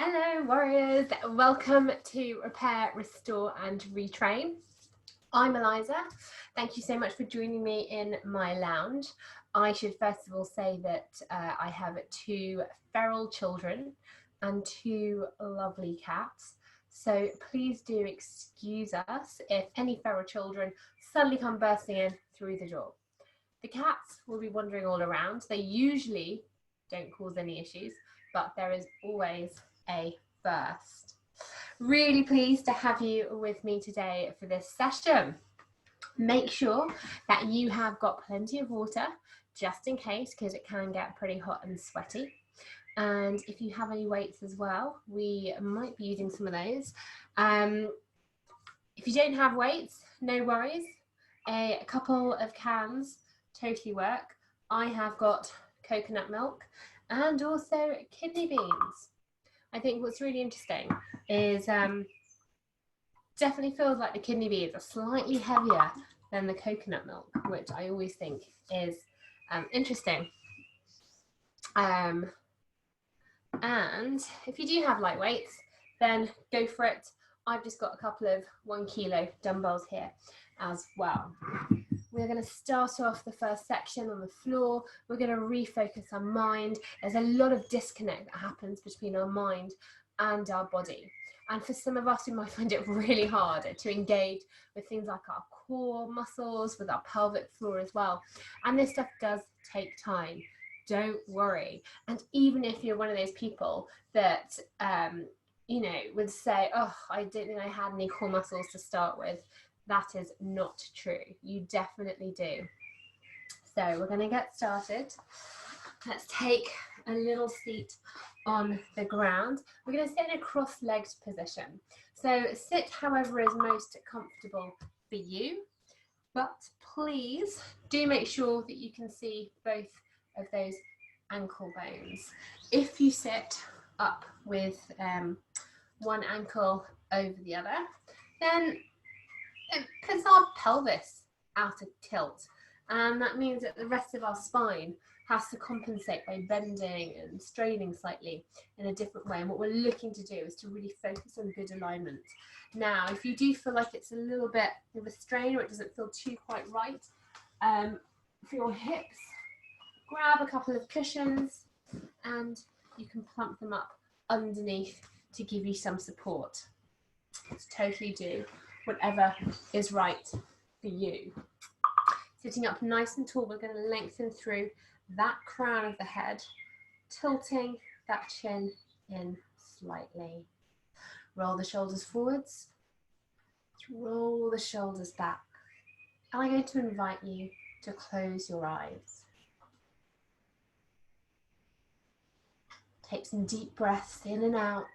Hello warriors, welcome to Repair, Restore and Retrain. I'm Eliza. Thank you so much for joining me in my lounge. I should first of all say that I have 2 feral children and 2 lovely cats. So please do excuse us if any feral children suddenly come bursting in through the door. The cats will be wandering all around. They usually don't cause any issues, but there is always a first. Really pleased to have you with me today for this session. Make sure that you have got plenty of water just in case, because it can get pretty hot and sweaty. And if you have any weights as well, we might be using some of those. If you don't have weights, no worries. A couple of cans totally work. I have got coconut milk and also kidney beans. I think what's really interesting is definitely feels like the kidney beans are slightly heavier than the coconut milk, which I always think is interesting. And if you do have light weights, then go for it. I've just got a couple of 1 kilo dumbbells here as well. We're going to start off the first section on the floor. We're going to refocus our mind. There's a lot of disconnect that happens between our mind and our body. And for some of us, we might find it really hard to engage with things like our core muscles, with our pelvic floor as well. And this stuff does take time. Don't worry. And even if you're one of those people that, would say, oh, I don't think I had any core muscles to start with, that is not true. You definitely do. So we're going to get started. Let's take a little seat on the ground. We're going to sit in a cross-legged position. So sit however is most comfortable for you, but please do make sure that you can see both of those ankle bones. If you sit up with one ankle over the other, then it puts our pelvis out of tilt, and that means that the rest of our spine has to compensate by bending and straining slightly in a different way. And what we're looking to do is to really focus on good alignment. Now, if you do feel like it's a little bit of a strain or it doesn't feel too quite right for your hips, grab a couple of cushions and you can plump them up underneath to give you some support. It's totally do whatever is right for you. Sitting up nice and tall, we're going to lengthen through that crown of the head, tilting that chin in slightly. Roll the shoulders forwards, roll the shoulders back. And I'm going to invite you to close your eyes. Take some deep breaths in and out.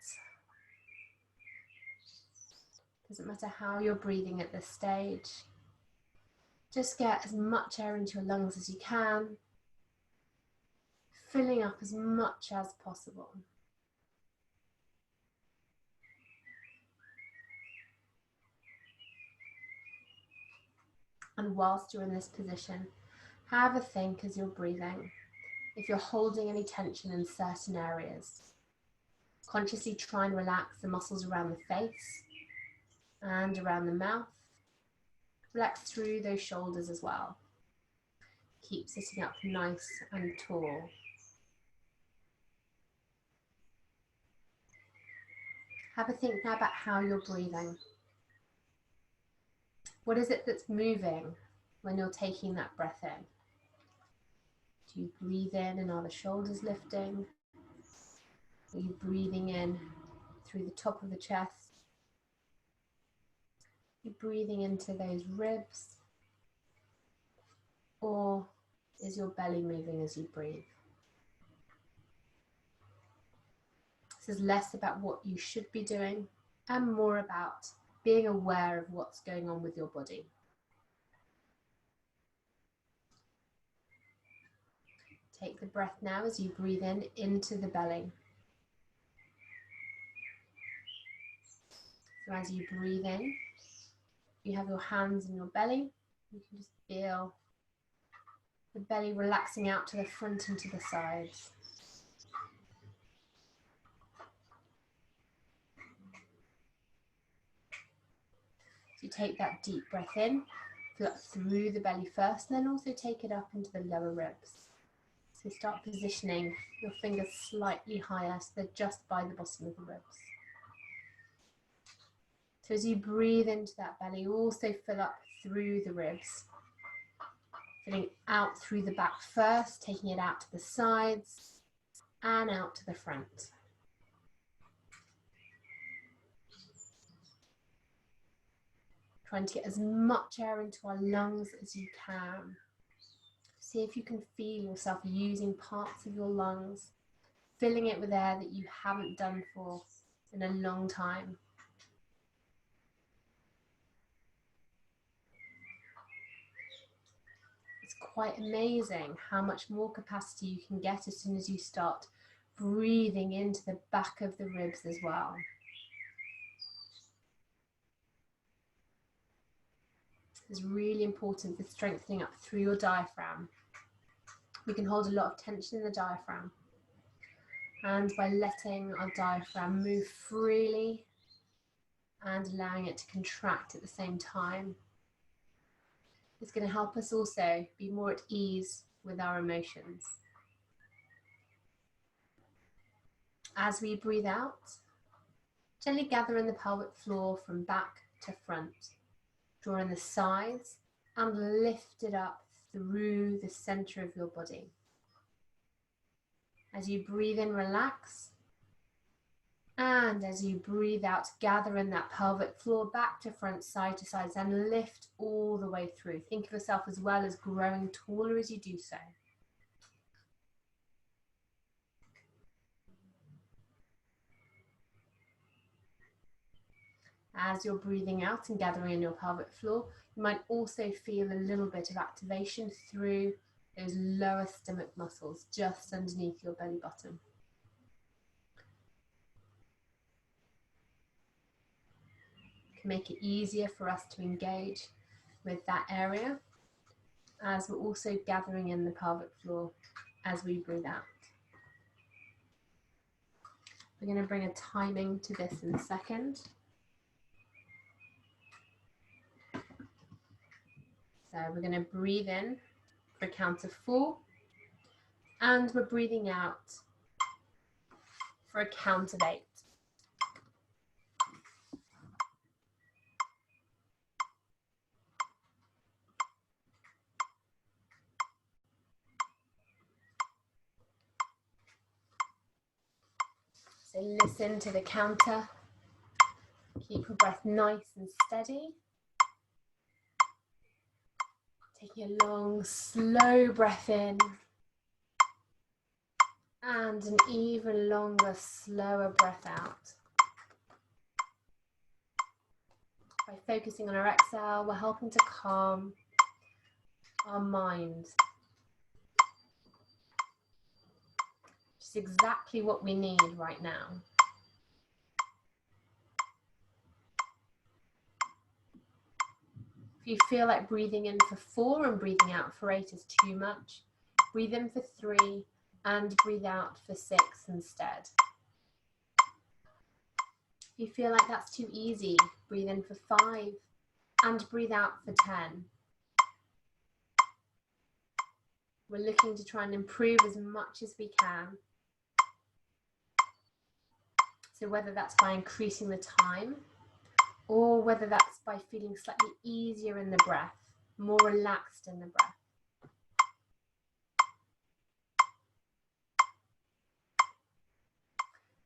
Doesn't matter how you're breathing at this stage. Just get as much air into your lungs as you can, filling up as much as possible. And whilst you're in this position, have a think as you're breathing, if you're holding any tension in certain areas. Consciously try and relax the muscles around the face and around the mouth. Relax through those shoulders as well. Keep sitting up nice and tall. Have a think now about how you're breathing. What is it that's moving when you're taking that breath in? Do you breathe in and are the shoulders lifting? Are you breathing in through the top of the chest? Are you breathing into those ribs? Or is your belly moving as you breathe? This is less about what you should be doing and more about being aware of what's going on with your body. Take the breath now as you breathe in into the belly. So as you breathe in, you have your hands in your belly. You can just feel the belly relaxing out to the front and to the sides. you take that deep breath in, feel up through the belly first, and then also take it up into the lower ribs. So start positioning your fingers slightly higher so they're just by the bottom of the ribs. So as you breathe into that belly, also fill up through the ribs. Filling out through the back first, taking it out to the sides and out to the front. Trying to get as much air into our lungs as you can. See if you can feel yourself using parts of your lungs, filling it with air that you haven't done for in a long time. It's quite amazing how much more capacity you can get as soon as you start breathing into the back of the ribs as well. It's really important for strengthening up through your diaphragm. We can hold a lot of tension in the diaphragm. And by letting our diaphragm move freely and allowing it to contract at the same time, it's going to help us also be more at ease with our emotions. As we breathe out, gently gather in the pelvic floor from back to front. Draw in the sides and lift it up through the center of your body. As you breathe in, relax. And as you breathe out, gather in that pelvic floor back to front, side to sides, and lift all the way through. Think of yourself as well as growing taller as you do so. As you're breathing out and gathering in your pelvic floor, you might also feel a little bit of activation through those lower stomach muscles just underneath your belly button. It can make it easier for us to engage with that area as we're also gathering in the pelvic floor as we breathe out. We're going to bring a timing to this in a second. So we're going to breathe in for a count of 4, and we're breathing out for a count of 8. So listen to the counter. Keep your breath nice and steady. Taking a long, slow breath in. And an even longer, slower breath out. By focusing on our exhale, we're helping to calm our mind. Which is exactly what we need right now. If you feel like breathing in for 4 and breathing out for 8 is too much, breathe in for 3 and breathe out for 6 instead. If you feel like that's too easy, breathe in for 5 and breathe out for 10. We're looking to try and improve as much as we can. So whether that's by increasing the time, or whether that's by feeling slightly easier in the breath, more relaxed in the breath.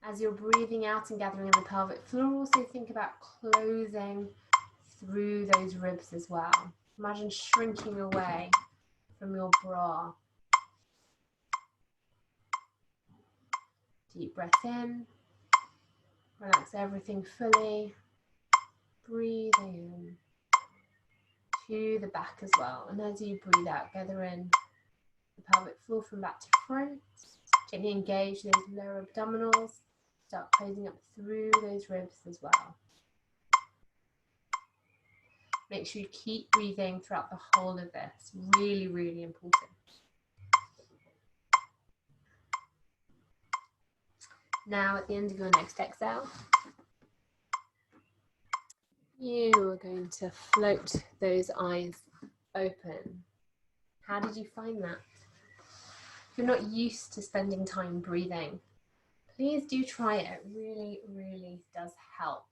As you're breathing out and gathering in the pelvic floor, also think about closing through those ribs as well. Imagine shrinking away from your bra. Deep breath in, relax everything fully. Breathing in to the back as well. And as you breathe out, gather in the pelvic floor from back to front. Gently engage those lower abdominals. Start closing up through those ribs as well. Make sure you keep breathing throughout the whole of this. Really, really important. Now at the end of your next exhale, You are going to float those eyes open. How did you find that? If you're not used to spending time breathing, please do try it. It really, really does help.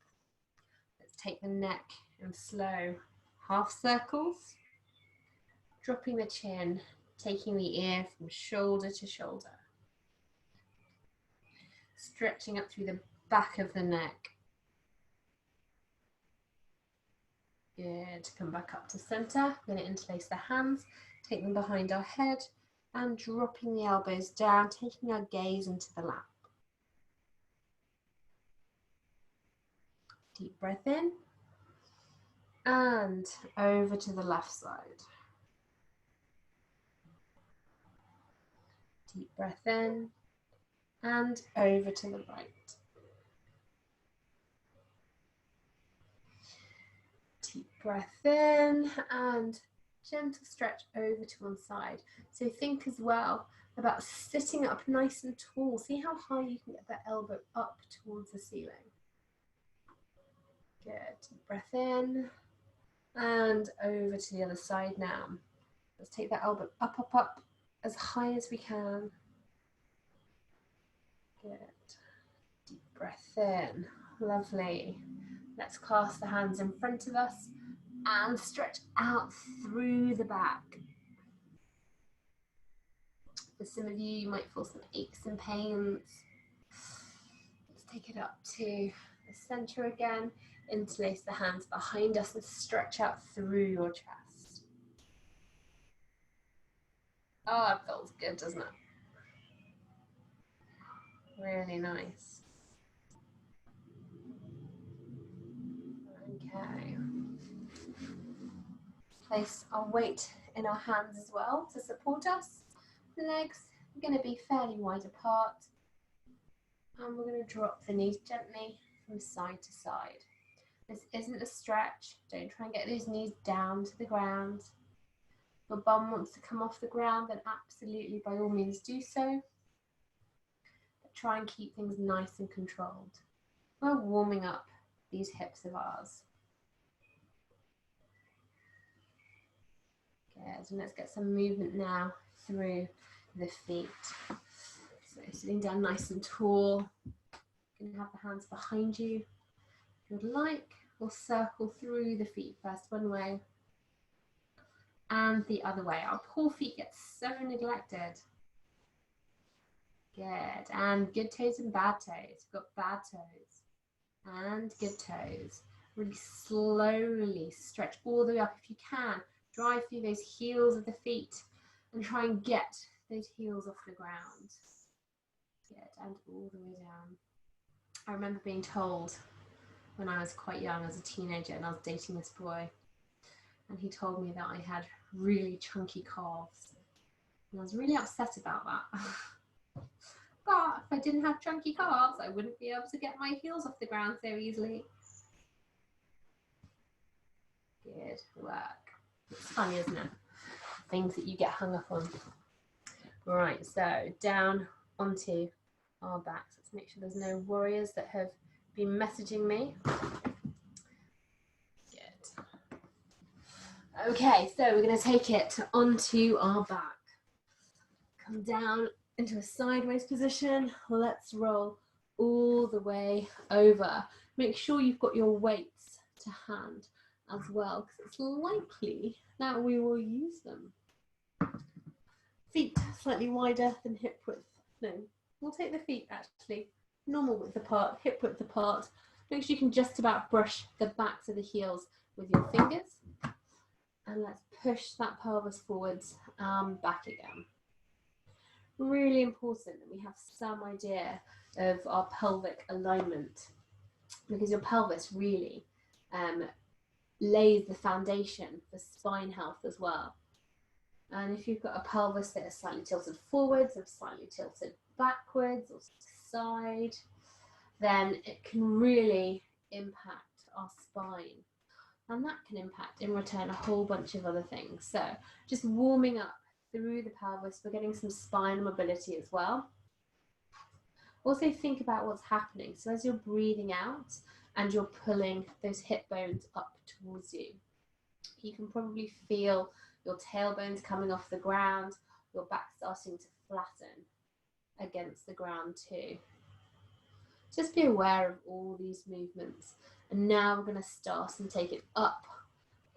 Let's take the neck in slow half circles, dropping the chin, taking the ear from shoulder to shoulder, stretching up through the back of the neck. Good. Come back up to center. We're going to interlace the hands, take them behind our head, and dropping the elbows down, taking our gaze into the lap. Deep breath in, and over to the left side. Deep breath in, and over to the right. Deep breath in, and gentle stretch over to one side. So think as well about sitting up nice and tall. See how high you can get that elbow up towards the ceiling. Good. Deep breath in, and over to the other side now. Let's take that elbow up, up, up, as high as we can. Good. Deep breath in. Lovely. Let's clasp the hands in front of us and stretch out through the back. For some of you, you might feel some aches and pains. Let's take it up to the center again. Interlace the hands behind us and stretch out through your chest. Oh, it feels good, doesn't it? Really nice. Okay. Place our weight in our hands as well to support us. The legs are going to be fairly wide apart. And we're going to drop the knees gently from side to side. This isn't a stretch. Don't try and get those knees down to the ground. If your bum wants to come off the ground, then absolutely by all means do so. But try and keep things nice and controlled. We're warming up these hips of ours. Good, and let's get some movement now through the feet. So sitting down nice and tall. You can have the hands behind you if you'd like. We'll circle through the feet first one way and the other way. Our poor feet get so neglected. Good, and good toes and bad toes. We've got bad toes and good toes. Really slowly stretch all the way up if you can. Drive through those heels of the feet and try and get those heels off the ground. Good, and all the way down. I remember being told when I was quite young as a teenager and I was dating this boy, and he told me that I had really chunky calves. And I was really upset about that. But if I didn't have chunky calves, I wouldn't be able to get my heels off the ground so easily. Good work. It's funny, isn't it? Things that you get hung up on. Right, so down onto our backs. Let's make sure there's no warriors that have been messaging me. Good. Okay, so we're going to take it onto our back. Come down into a sideways position. Let's roll all the way over. Make sure you've got your weights to hand as well, because it's likely that we will use them. Feet slightly wider than hip width. No, we'll take the feet actually normal width apart, hip width apart. Make sure you can just about brush the backs of the heels with your fingers. And let's push that pelvis forwards and back again. Really important that we have some idea of our pelvic alignment, because your pelvis really lays the foundation for spine health as well. And if you've got a pelvis that is slightly tilted forwards or slightly tilted backwards or side, then it can really impact our spine. And that can impact in return a whole bunch of other things. So just warming up through the pelvis, we're getting some spine mobility as well. Also think about what's happening. So as you're breathing out and you're pulling those hip bones up towards you. You can probably feel your tailbones coming off the ground, your back starting to flatten against the ground too. Just be aware of all these movements. And now we're going to start and take it up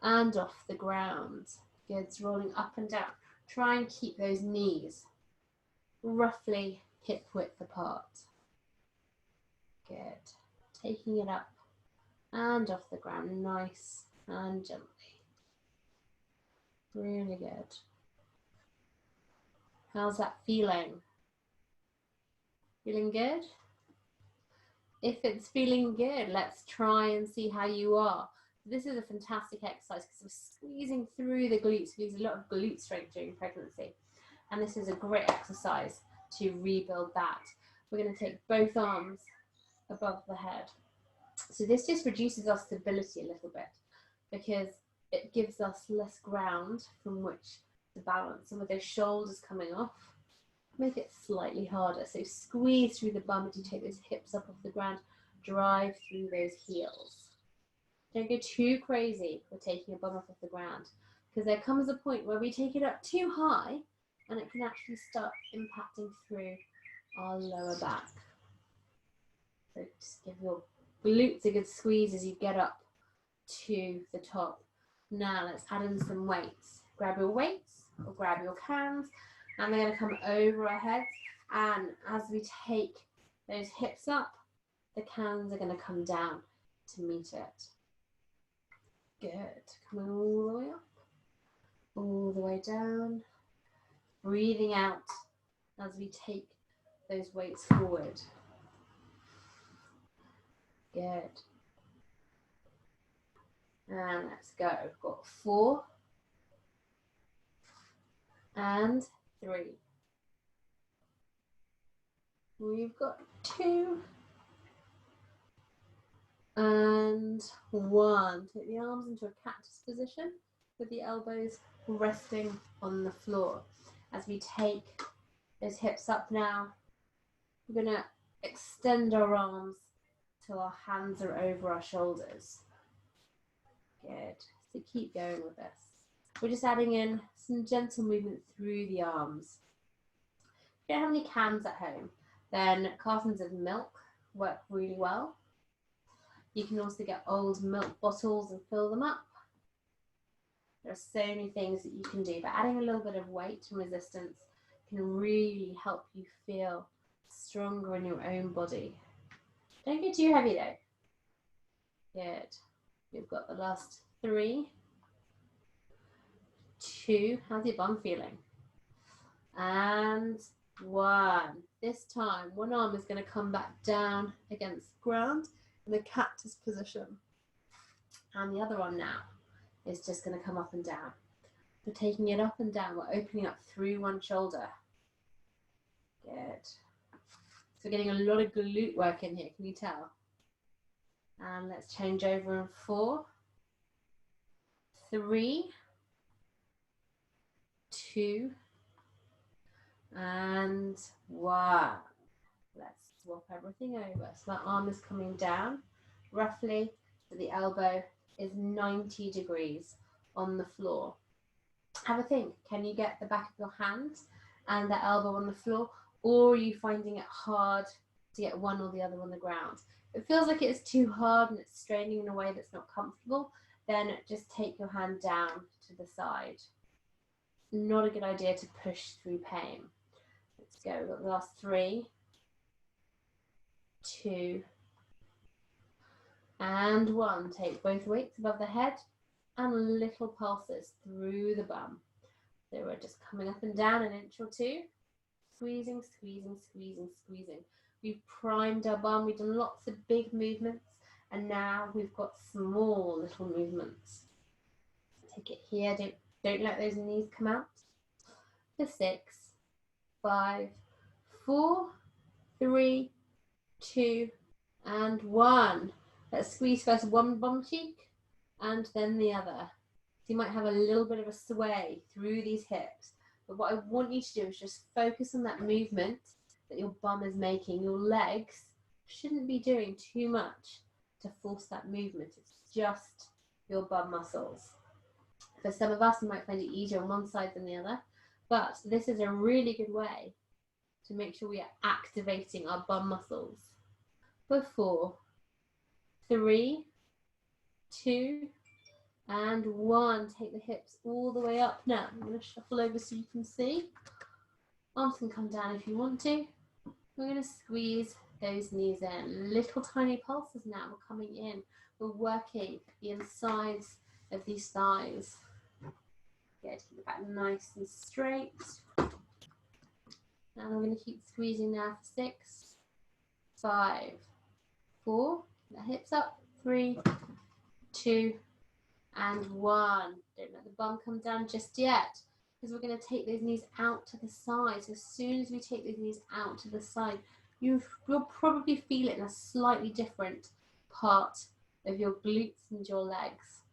and off the ground. Good, it's rolling up and down. Try and keep those knees roughly hip width apart. Good. Taking it up and off the ground, nice and gently. Really good. How's that feeling? Feeling good? If it's feeling good, let's try and see how you are. This is a fantastic exercise because we're squeezing through the glutes. We use a lot of glute strength during pregnancy. And this is a great exercise to rebuild that. We're going to take both arms above the head. So this just reduces our stability a little bit because it gives us less ground from which to balance. And with those shoulders coming off, make it slightly harder. So squeeze through the bum as you take those hips up off the ground, drive through those heels. Don't go too crazy with taking your bum off the ground, because there comes a point where we take it up too high and it can actually start impacting through our lower back. So just give your glutes a good squeeze as you get up to the top. Now let's add in some weights. Grab your weights or grab your cans, and they're going to come over our heads, and as we take those hips up, the cans are going to come down to meet it. Good. Coming all the way up, all the way down. Breathing out as we take those weights forward. Good. And let's go. We've got 4 and 3. We've got 2 and 1. Take the arms into a cactus position with the elbows resting on the floor. As we take those hips up now, we're going to extend our arms till our hands are over our shoulders. Good. So keep going with this. We're just adding in some gentle movement through the arms. If you don't have any cans at home, then cartons of milk work really well. You can also get old milk bottles and fill them up. There are so many things that you can do, but adding a little bit of weight and resistance can really help you feel stronger in your own body. Don't get too heavy though. Good. You've got the last 3, 2. How's your bum feeling? And 1. This time, one arm is going to come back down against the ground in the cactus position. And the other arm now is just going to come up and down. We're taking it up and down. We're opening up through one shoulder. Good. So we're getting a lot of glute work in here. Can you tell? And let's change over in 4, 3, 2, and 1. Let's swap everything over. So that arm is coming down roughly, so the elbow is 90 degrees on the floor. Have a think. Can you get the back of your hand and the elbow on the floor, or are you finding it hard to get one or the other on the ground? If it feels like it's too hard and it's straining in a way that's not comfortable, then just take your hand down to the side. Not a good idea to push through pain. Let's go. We've got the last 3, 2, and 1. Take both weights above the head and little pulses through the bum. So we're just coming up and down an inch or 2. Squeezing, squeezing, squeezing, squeezing. We've primed our bum. We've done lots of big movements. And now we've got small little movements. Take it here. Don't let those knees come out. For 6, 5, 4, 3, 2, and 1. Let's squeeze first one bum cheek and then the other. So you might have a little bit of a sway through these hips. But what I want you to do is just focus on that movement that your bum is making. Your legs shouldn't be doing too much to force that movement. It's just your bum muscles. For some of us, you might find it easier on one side than the other, but this is a really good way to make sure we are activating our bum muscles. For 4, 3, 2, and 1. Take the hips all the way up now. I'm going to shuffle over so you can see. Arms can come down if you want to. We're going to squeeze those knees in. Little tiny pulses now. We're coming in. We're working the insides of these thighs. Good. Keep the back nice and straight. And we're going to keep squeezing now for 6, 5, 4. The hips up. 3, 2, and 1. Don't let the bum come down just yet, because we're going to take those knees out to the side. So as soon as we take those knees out to the side, you'll probably feel it in a slightly different part of your glutes and your legs.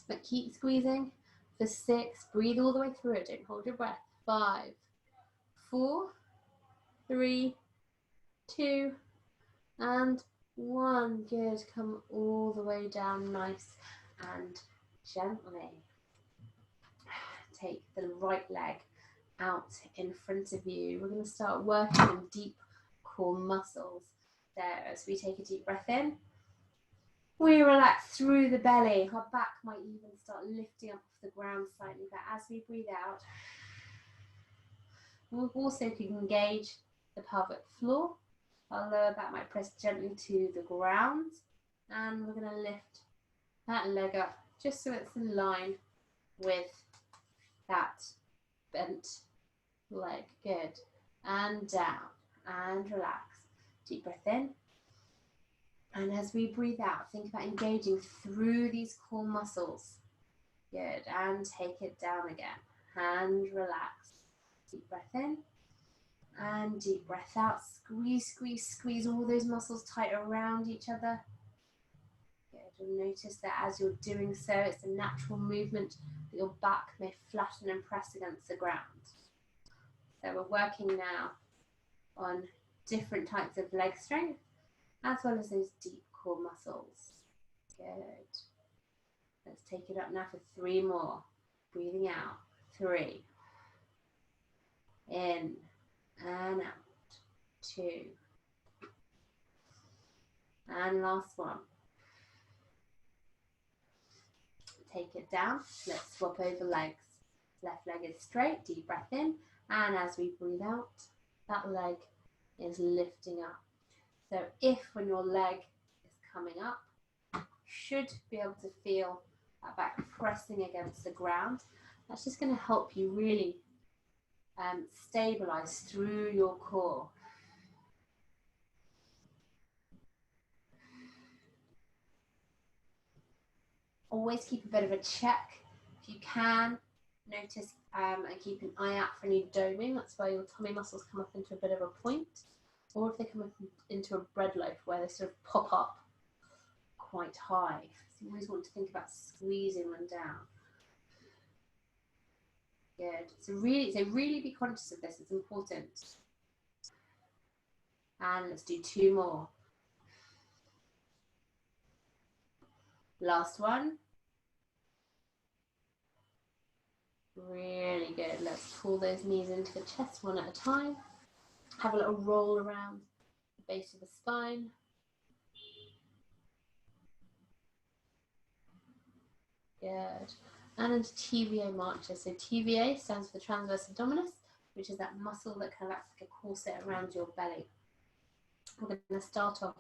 But keep squeezing for 6. Breathe all the way through it. Don't hold your breath. 5, 4, 3, 2, and 1. Good. Come all the way down nice and gently. Take the right leg out in front of you. We're going to start working on deep core muscles. So as we take a deep breath in, we relax through the belly. Our back might even start lifting up off the ground slightly, but as we breathe out, we'll also engage the pelvic floor. Our lower back might press gently to the ground, and we're going to lift that leg up just so it's in line with that bent leg. Good. And down and relax. Deep breath in. And as we breathe out, think about engaging through these core muscles. Good. And take it down again. And relax. Deep breath in. And deep breath out. Squeeze, squeeze, squeeze all those muscles tight around each other. Good. And notice that as you're doing so, it's a natural movement that your back may flatten and press against the ground. So we're working now on different types of leg strength, as well as those deep core muscles. Good. Let's take it up now for 3 more. Breathing out. 3. In and out. 2. And last one. Take it down. Let's swap over legs. Left leg is straight. Deep breath in. And as we breathe out, that leg is lifting up. So if when your leg is coming up, you should be able to feel that back pressing against the ground. That's just going to help you really stabilize through your core. Always keep a bit of a check if you can. Notice and keep an eye out for any doming. That's where your tummy muscles come up into a bit of a point, or if they come up into a bread loaf where they sort of pop up quite high. So you always want to think about squeezing them down. Good. So really be conscious of this. It's important. And let's do 2 more. Last one. Really good. Let's pull those knees into the chest one at a time. Have a little roll around the base of the spine. Good. And into TVA marches. So TVA stands for the transverse abdominis, which is that muscle that kind of acts like a corset around your belly. We're going to start off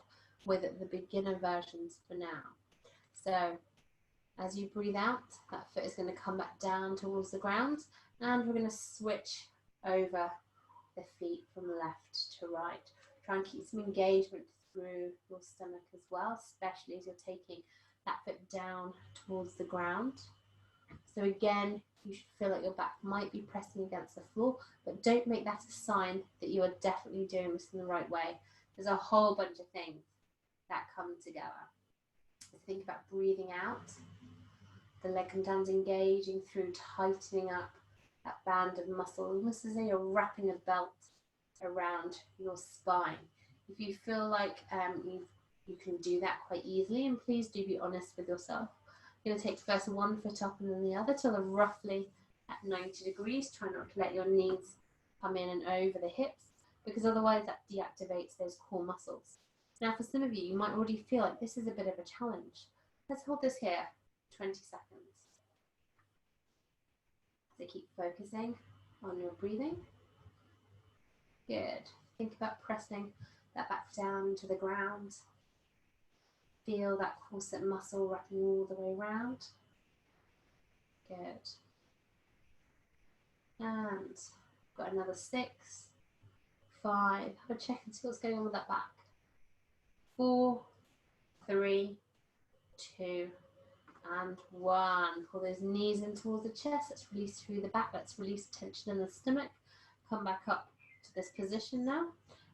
with the beginner versions for now. So as you breathe out, that foot is going to come back down towards the ground, and we're going to switch over the feet from left to right. Try and keep some engagement through your stomach as well, especially as you're taking that foot down towards the ground. So again, you should feel like your back might be pressing against the floor, but don't make that a sign that you are definitely doing this in the right way. There's a whole bunch of things that come together. So think about breathing out. The leg comes down, engaging through, tightening up that band of muscle, almost as though you're wrapping a belt around your spine. If you feel like you've You can do that quite easily, and please do be honest with yourself. You're going to take first one foot up and then the other till they're roughly at 90 degrees. Try not to let your knees come in and over the hips, because otherwise that deactivates those core muscles. Now for some of you, you might already feel like this is a bit of a challenge. Let's hold this here, 20 seconds. So keep focusing on your breathing. Good. Think about pressing that back down to the ground. Feel that corset muscle wrapping all the way around. Good. And got another 6, 5. Have a check and see what's going on with that back. 4, 3, 2, and 1. Pull those knees in towards the chest. Let's release through the back. Let's release tension in the stomach. Come back up to this position now.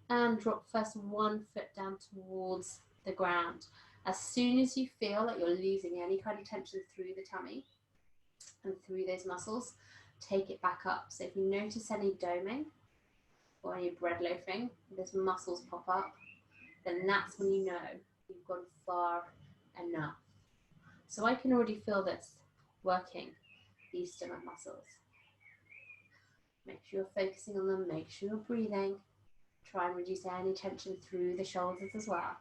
And drop first one foot down towards the ground. As soon as you feel like you're losing any kind of tension through the tummy and through those muscles, take it back up. So if you notice any doming or any bread loafing, those muscles pop up, then that's when you know you've gone far enough. So I can already feel this working, these stomach muscles. Make sure you're focusing on them, make sure you're breathing. Try and reduce any tension through the shoulders as well.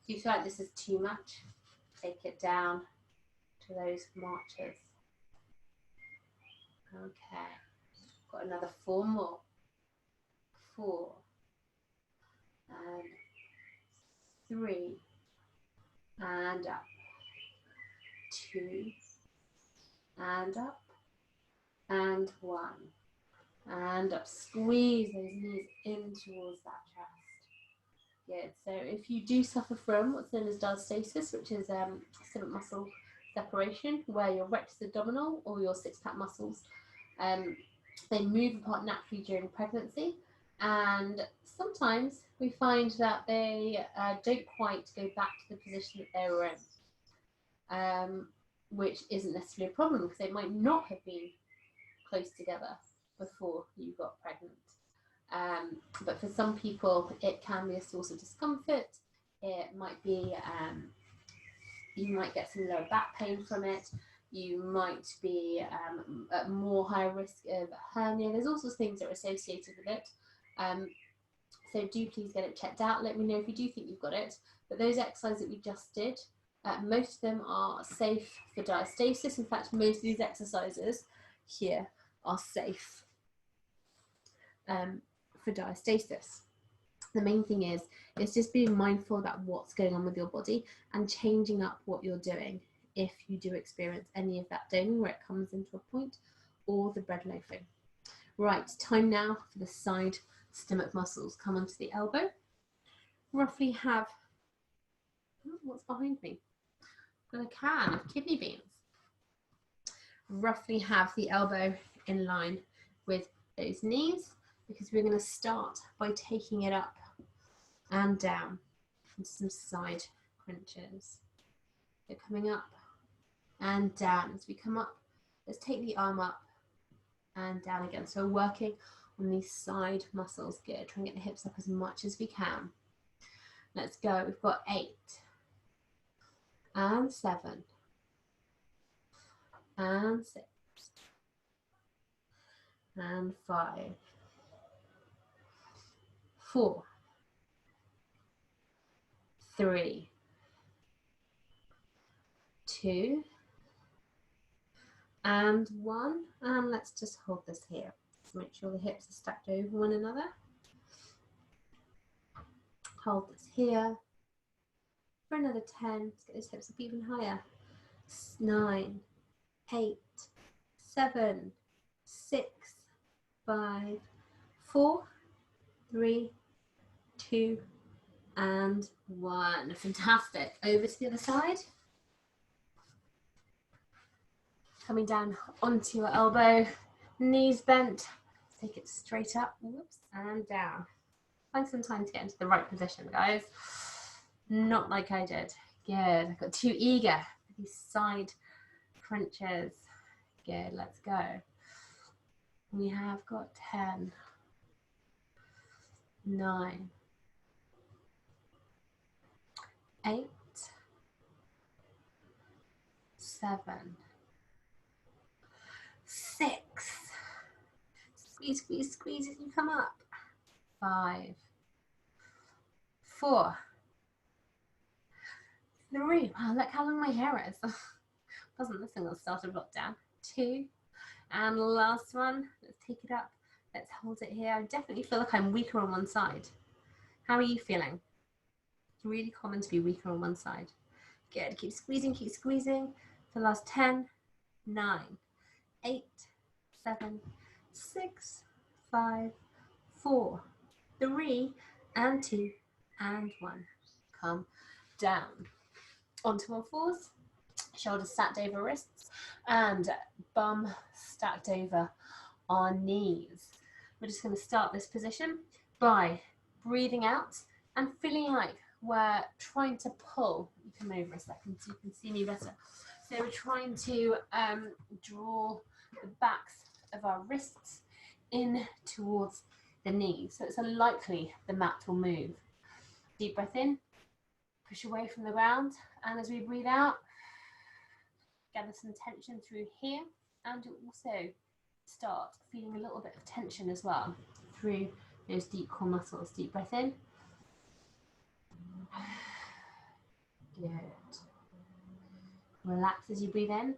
If you feel like this is too much, take it down to those marches. Okay, got another 4 more. 4 and 3 and up. 2 and up and 1 and up. Squeeze those knees in towards that chest. Good. So if you do suffer from what's known as diastasis, which is stomach muscle separation, where your rectus abdominal or your six-pack muscles, they move apart naturally during pregnancy, and sometimes we find that they don't quite go back to the position that they were in, which isn't necessarily a problem because they might not have been close together before you got pregnant. But for some people, it can be a source of discomfort. It might be, you might get some lower back pain from it. You might be at more high risk of hernia. There's all sorts of things that are associated with it. So do please get it checked out. Let me know if you do think you've got it. But those exercises that we just did, most of them are safe for diastasis. In fact, most of these exercises here are safe for diastasis. The main thing is just being mindful about what's going on with your body and changing up what you're doing if you do experience any of that doming where it comes into a point, or the bread loafing. Right, time now for the side stomach muscles. Come onto the elbow. Roughly have, what's behind me? I've got a can of kidney beans. Roughly have the elbow in line with those knees, because we're going to start by taking it up and down into some side crunches. So coming up and down. As we come up, let's take the arm up and down again. So we're working on these side muscles. Good. Try and get the hips up as much as we can. Let's go. We've got 8 and 7 and 6 and 5, 4, 3, 2, and 1. And let's just hold this here. So make sure the hips are stacked over one another. Hold this here for another 10. Let's get those hips up even higher. 9, 8, 7, 6, 5, 4, 3, 2, and 1. Fantastic. Over to the other side. Coming down onto your elbow, knees bent. Take it straight up, whoops, and down. Find some time to get into the right position, guys. Not like I did. Good. I got too eager for these side crunches. Good. Let's go. We have got 10, 9, 8, 7, 6. Squeeze, squeeze, squeeze as you come up. 5, 4, 3. Wow, look how long my hair is. Wasn't listening at the start of lockdown. 2, and last one. Let's take it up. Let's hold it here. I definitely feel like I'm weaker on one side. How are you feeling? It's really common to be weaker on one side. Good. Keep squeezing, keep squeezing. For the last 10, 9, 8, 7, 6, 5, 4, 3, and 2, and 1. Come down. Onto all fours. Shoulders stacked over wrists and bum stacked over our knees. We're just going to start this position by breathing out and feeling like we're trying to pull. You can move over a second so you can see me better. So we're trying to draw the backs of our wrists in towards the knees. So it's unlikely the mat will move. Deep breath in, push away from the ground, and as we breathe out, gather some tension through here, and also start feeling a little bit of tension as well through those deep core muscles. Deep breath in. Good. Relax as you breathe in,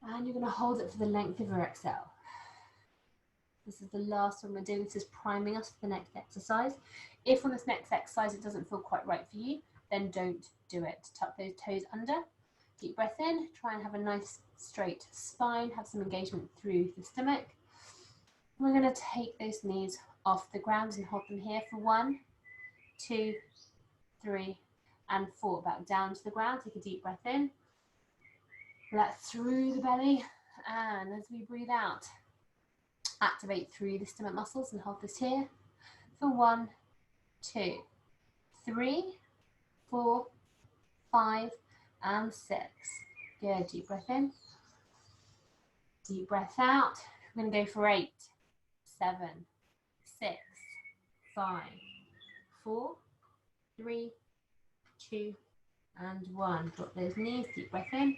and you're going to hold it for the length of your exhale. This is the last one we're doing. This is priming us for the next exercise. If on this next exercise it doesn't feel quite right for you, then don't do it. Tuck those toes under. Deep breath in. Try and have a nice straight spine. Have some engagement through the stomach. We're going to take those knees off the ground and hold them here for 1, 2, 3, and 4. Back down to the ground. Take a deep breath in. Let through the belly. And as we breathe out, activate through the stomach muscles and hold this here for 1, 2, 3, 4, 5, and 6. Good. Deep breath in. Deep breath out. We're going to go for 8, 7, 6, 5, 4, 3, 2, and 1. Drop those knees. Deep breath in.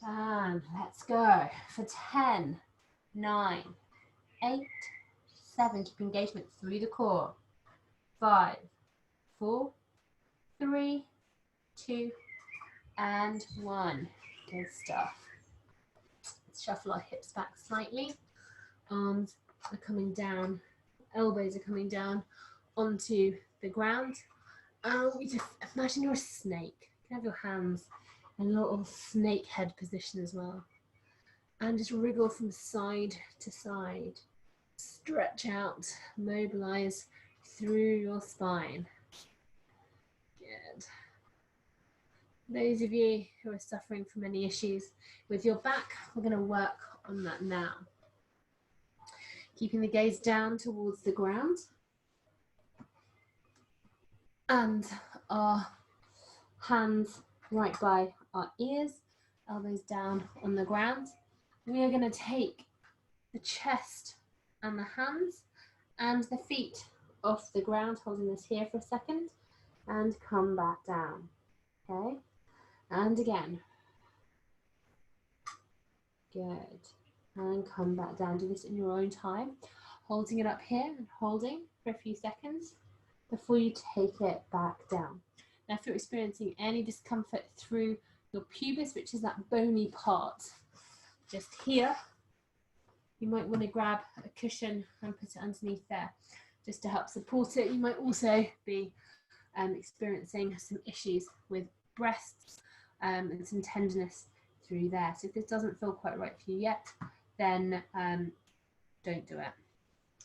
And let's go for 10, 9, 8, 7. Keep engagement through the core. 5, 4, 3, 2, and 1. Good stuff. Let's shuffle our hips back slightly. Arms are coming down. Elbows are coming down onto the ground. We just imagine you're a snake. You can have your hands in a little snake head position as well. And just wriggle from side to side. Stretch out, mobilize through your spine. Good. Those of you who are suffering from any issues with your back, we're going to work on that now. Keeping the gaze down towards the ground. And our hands right by our ears, elbows down on the ground. We are going to take the chest and the hands and the feet off the ground, holding this here for a second, and come back down. Okay, and again. Good. And come back down. Do this in your own time, holding it up here and holding for a few seconds before you take it back down. Now, if you're experiencing any discomfort through your pubis, which is that bony part just here, you might want to grab a cushion and put it underneath there just to help support it. You might also be experiencing some issues with breasts and some tenderness through there. So if this doesn't feel quite right for you yet, then don't do it.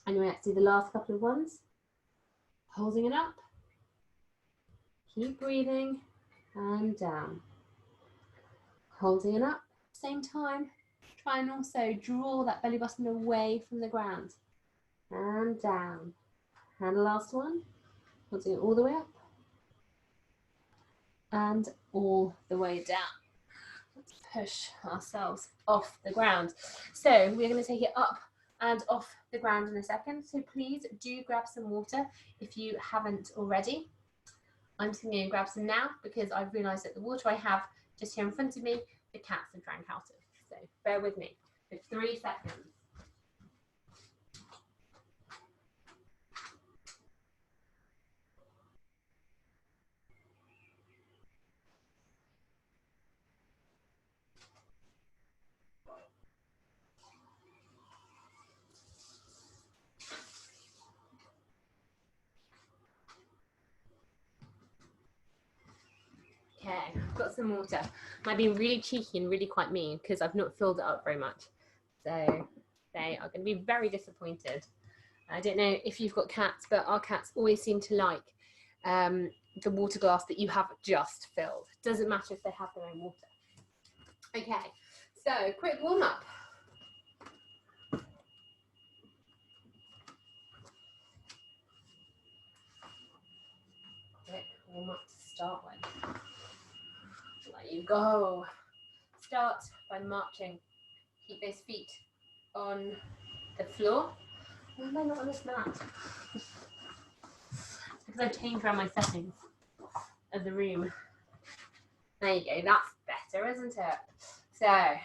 Anyway, let's do the last couple of ones. Holding it up. Keep breathing and down. Holding it up. Same time. Try and also draw that belly button away from the ground. And down. And the last one. Holding it all the way up. And all the way down. Let's push ourselves off the ground. So we're going to take it up and off the ground in a second. So please do grab some water if you haven't already. I'm just going to grab some now because I've realised that the water I have just here in front of me, the cats have drank out of. So bear with me for 3 seconds. Okay, I've got some water. I've been really cheeky and really quite mean because I've not filled it up very much. So they are going to be very disappointed. I don't know if you've got cats, but our cats always seem to like the water glass that you have just filled. Doesn't matter if they have their own water. Okay, so quick warm up. Quick warm up to start with. There you go. Start by marching. Keep those feet on the floor. Why am I not on this mat? Because I've changed around my settings of the room. There you go, that's better, isn't it? So,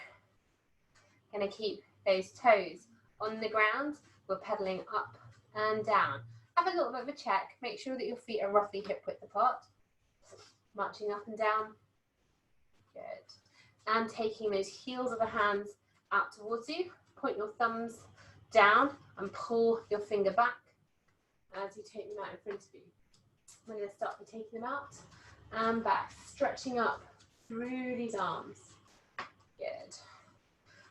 gonna keep those toes on the ground. We're pedaling up and down. Have a little bit of a check. Make sure that your feet are roughly hip width apart. Marching up and down. Good. And taking those heels of the hands out towards you. Point your thumbs down and pull your finger back as you take them out in front of you. We're going to start by taking them out and back, stretching up through these arms. Good.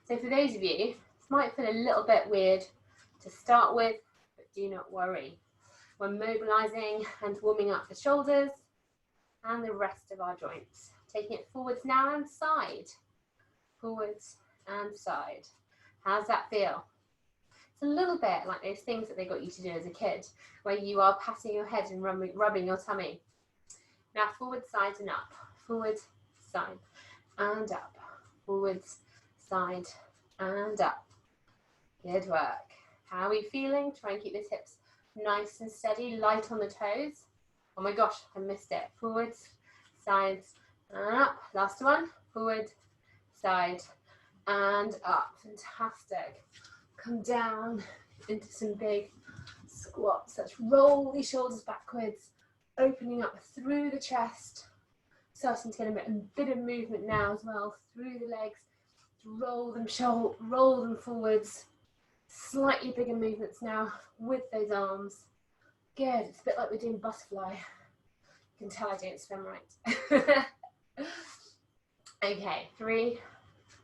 So for those of you, this might feel a little bit weird to start with, but do not worry. We're mobilizing and warming up the shoulders and the rest of our joints. Taking it forwards now and side. Forwards and side. How's that feel? It's a little bit like those things that they got you to do as a kid, where you are patting your head and rubbing your tummy. Now forward, side and up. Forward, side and up. Forwards, side and up. Good work. How are we feeling? Try and keep those hips nice and steady, light on the toes. Oh my gosh, I missed it. Forwards, sides and up. Last one. Forward, side and up. Fantastic. Come down into some big squats. Let's roll the shoulders backwards, opening up through the chest. Starting to get a bit of movement now as well through the legs. Roll them forwards. Slightly bigger movements now with those arms. Good. It's a bit like we're doing butterfly. You can tell I don't swim right. Okay, 3,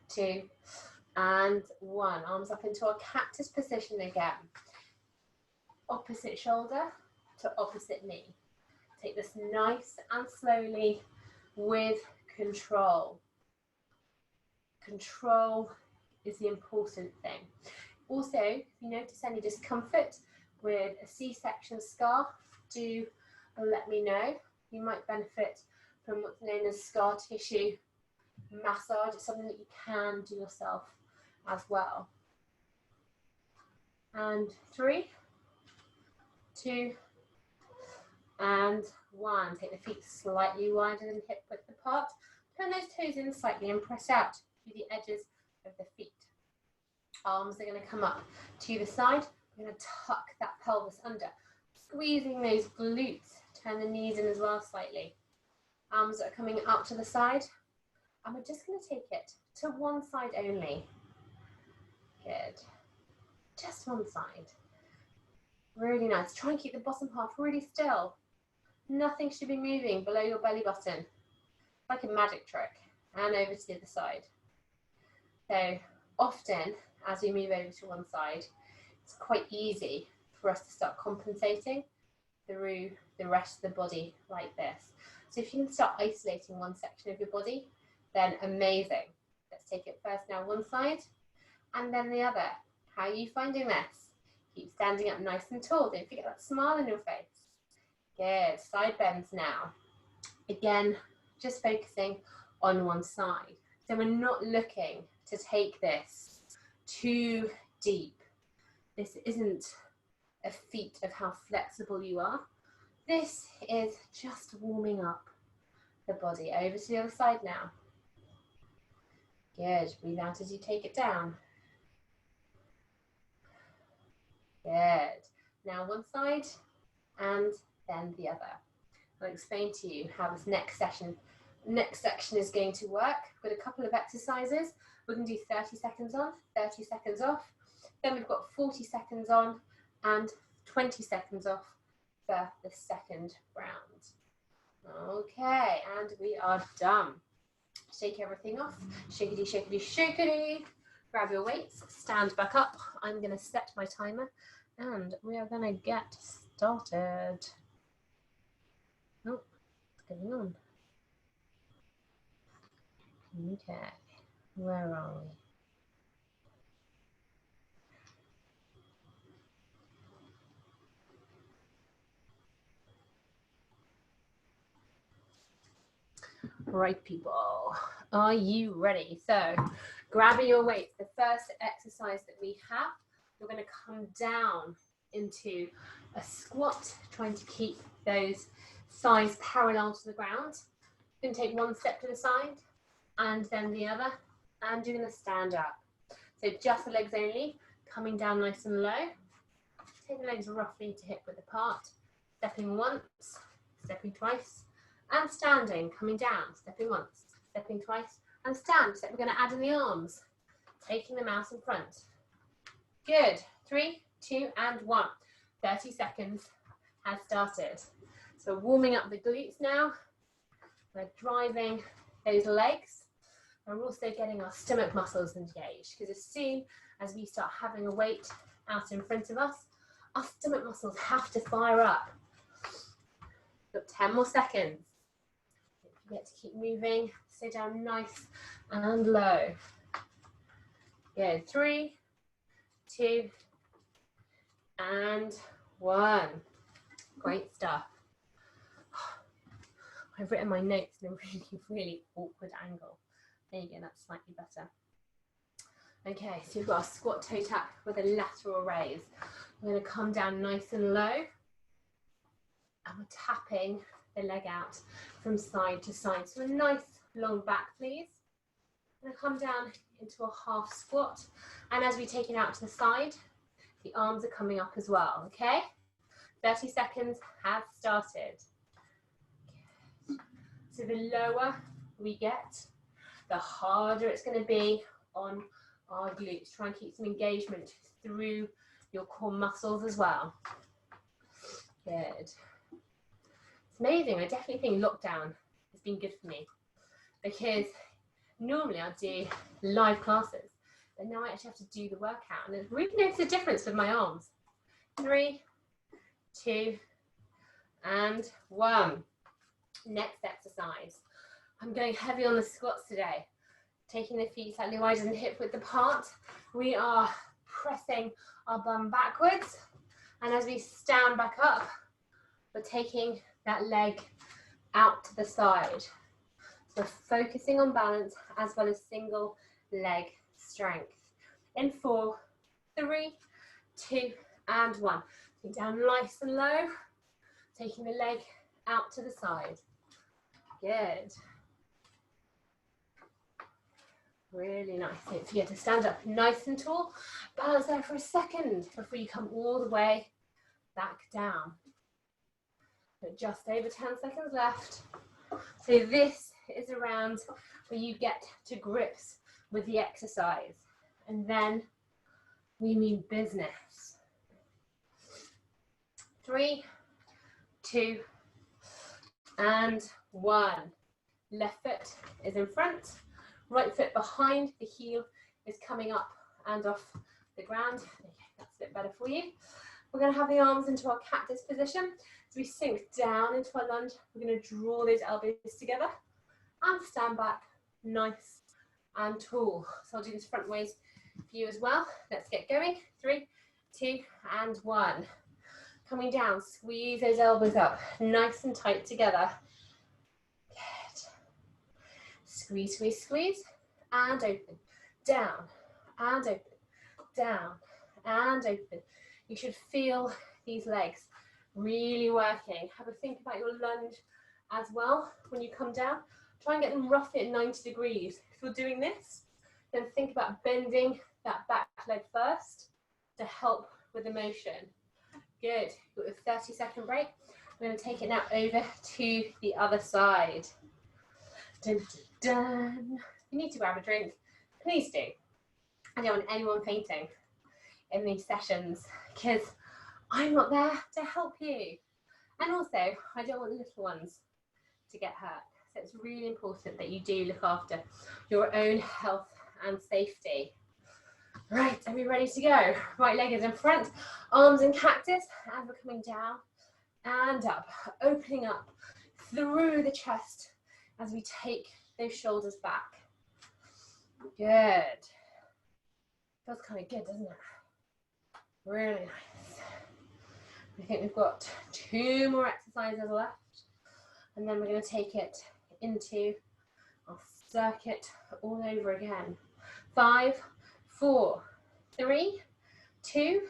2, and 1. Arms up into a cactus position again. Opposite shoulder to opposite knee. Take this nice and slowly with control. Control is the important thing. Also, if you notice any discomfort with a C-section scar, do let me know. You might benefit from what's known as scar tissue massage. It's something that you can do yourself as well. And 3, 2, and 1. Take the feet slightly wider than hip width apart. Turn those toes in slightly and press out through the edges of the feet. Arms are going to come up to the side. We're going to tuck that pelvis under, squeezing those glutes. Turn the knees in as well slightly. Arms are coming up to the side. And we're just going to take it to one side only. Good. Just one side. Really nice. Try and keep the bottom half really still. Nothing should be moving below your belly button. Like a magic trick. And over to the other side. So often, as we move over to one side, it's quite easy for us to start compensating through the rest of the body like this. So if you can start isolating one section of your body, then amazing. Let's take it first now one side and then the other. How are you finding this? Keep standing up nice and tall. Don't forget that smile on your face. Good. Side bends now. Again, just focusing on one side. So we're not looking to take this too deep. This isn't a feat of how flexible you are. This is just warming up the body. Over to the other side now. Good. Breathe out as you take it down. Good. Now one side and then the other. I'll explain to you how this next section is going to work. We've got a couple of exercises. We're going to do 30 seconds on, 30 seconds off. Then we've got 40 seconds on and 20 seconds off for the second round. Okay, and we are done. Shake everything off. Shakety, shakety, shakety. Grab your weights, stand back up. I'm going to set my timer and we are going to get started. Oh, what's going on? Okay, where are we? Right, people, are you ready? So, grabbing your weights. The first exercise that we have, we're going to come down into a squat, trying to keep those thighs parallel to the ground. You're going to take one step to the side and then the other, and you're going to stand up. So just the legs only, coming down nice and low. Take the legs roughly to hip width apart, stepping once, stepping twice, and standing, coming down, stepping once, stepping twice, and stand. So we're going to add in the arms, taking them out in front. Good. 3, 2, and 1. 30 seconds has started. So warming up the glutes now. We're driving those legs. We're also getting our stomach muscles engaged, because as soon as we start having a weight out in front of us, our stomach muscles have to fire up. Got 10 more seconds. Don't forget to keep moving. Stay down nice and low. Good. 3, 2, and 1. Great stuff. I've written my notes in a really, really awkward angle. There you go, that's slightly better. Okay, so you've got a squat toe tap with a lateral raise. We're going to come down nice and low. And we're tapping the leg out from side to side. So a nice long back, please. I'm going to come down into a half squat. And as we take it out to the side, the arms are coming up as well, okay? 30 seconds have started. So the lower we get, the harder it's going to be on our glutes. Try and keep some engagement through your core muscles as well. Good. It's amazing. I definitely think lockdown has been good for me, because normally I do live classes, but now I actually have to do the workout, and it really makes a difference with my arms. 3, 2, and 1. Next exercise. I'm going heavy on the squats today. Taking the feet slightly wider than hip width apart. We are pressing our bum backwards. And as we stand back up, we're taking that leg out to the side. So focusing on balance as well as single leg strength. In 4, 3, 2, and 1. Take down nice and low. Taking the leg out to the side. Good. Really nice. Don't forget to stand up nice and tall. Balance there for a second before you come all the way back down. But just over 10 seconds left. So this is a round where you get to grips with the exercise. And then we mean business. 3, 2, and 1. Left foot is in front, right foot behind, the heel is coming up and off the ground. Okay, that's a bit better for you. We're going to have the arms into our cactus position. As we sink down into our lunge, we're going to draw those elbows together and stand back nice and tall. So I'll do this front ways for you as well. Let's get going. 3, 2, and 1. Coming down, squeeze those elbows up, nice and tight together. Good. Squeeze, squeeze, squeeze, and open. Down, and open. Down, and open. You should feel these legs Really working. Have a think about your lunge as well when you come down. Try and get them roughly at 90 degrees. If you're doing this, then think about bending that back leg first to help with the motion. Good. Got a 30-second break. We're going to take it now over to the other side. Dun, dun, dun. You need to grab a drink. Please do. I don't want anyone fainting in these sessions because I'm not there to help you. And also, I don't want the little ones to get hurt. So it's really important that you do look after your own health and safety. Right, are we ready to go? Right leg is in front, arms in cactus, and we're coming down and up, opening up through the chest as we take those shoulders back. Good. Feels kind of good, doesn't it? Really nice. I think we've got 2 more exercises left, and then we're going to take it into our circuit all over again. 5, 4, 3, 2,